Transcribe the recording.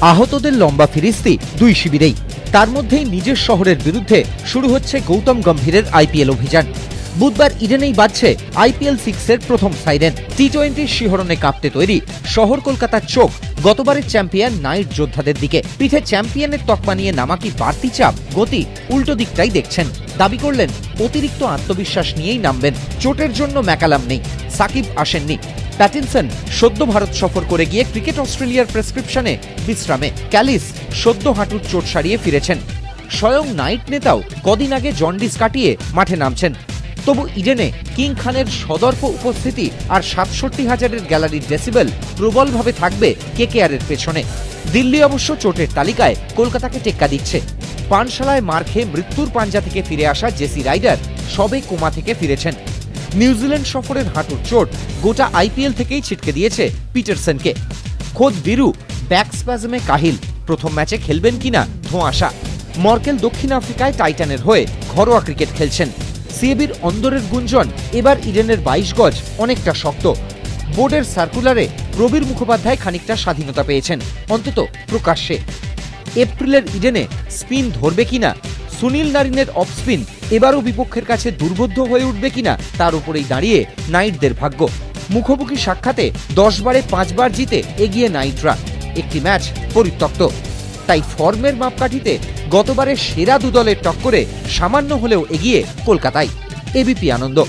আহতদের লম্বা ফিরিস্তি দুই শিবিরেই। তার মধ্যেই নিজের শহরের বিরুদ্ধে শুরু হচ্ছে গৌতম গম্ভীরের আইপিএল অভিযান। বুধবার ইডেনেই বাজছে আইপিএল 6-এর প্রথম সাইরেন। টি-20 শিহরণে কাঁপতে তৈরি শহর কলকাতার চোখ গতবারের চ্যাম্পিয়ন নাইট যোদ্ধাদের দিকে। পিঠে চ্যাম্পিয়নের তকমা নিয়ে নামা কি বাড়তি চাপ, গতি উল্টো দিকটাই দেখছেন। দাবি করলেন অতিরিক্ত আত্মবিশ্বাস নিয়েই নামবেন। চোটের জন্য ম্যাকালাম নেই, সাকিব আসেননি। প্যাটিনসন সদ্য ভারত সফর করে গিয়ে ক্রিকেট অস্ট্রেলিয়ার প্রেসক্রিপশনে বিশ্রামে। ক্যালিস সদ্য হাঁটুর চোট সারিয়ে ফিরেছেন। স্বয়ং নাইট নেতাও কদিন আগে জন্ডিস কাটিয়ে মাঠে নামছেন। তবু ইডেনে কিং খানের সদর্প উপস্থিতি আর ৬৭,০০০-এর গ্যালারির ডেসিবেল প্রবলভাবে থাকবে কেকেআরের পেছনে। দিল্লি অবশ্য চোটের তালিকায় কলকাতাকে টেক্কা দিচ্ছে। পানশালায় মার খেয়ে মৃত্যুর পাঞ্জা থেকে ফিরে আসা জেসি রাইডার সবে কোমা থেকে ফিরেছেন। নিউজিল্যান্ড সফরের হাঁটুর চোট গোটা আইপিএল থেকেই ছিটকে দিয়েছে পিটারসনকে। খোদ বীরু ব্যাক স্প্যাজমে কাহিল, প্রথম ম্যাচে খেলবেন কিনা ধোঁয়াশা। মর্কেল দক্ষিণ আফ্রিকায় টাইটানের হয়ে ঘরোয়া ক্রিকেট খেলছেন। সিএবির অন্দরের গুঞ্জন এবার ইডেনের ২২ গজ অনেকটা শক্ত। বোর্ডের সার্কুলারে প্রবীর মুখোপাধ্যায় খানিকটা স্বাধীনতা পেয়েছেন, অন্তত প্রকাশ্যে। এপ্রিলের ইডেনে স্পিন ধরবে কিনা, সুনীল নারিনের অফ স্পিন এবারও বিপক্ষের কাছে দুর্বোধ্য হয়ে উঠবে কিনা তার উপরেই দাঁড়িয়ে নাইটদের ভাগ্য। মুখোমুখি সাক্ষাতে ১০ বারে ৫ বার জিতে এগিয়ে নাইটরা, একটি ম্যাচ পরিত্যক্ত। তাই ফর্মের মাপকাঠিতে গতবারের সেরা দু দলের টক্করে সামান্য হলেও এগিয়ে কলকাতায়। এবিপি আনন্দ।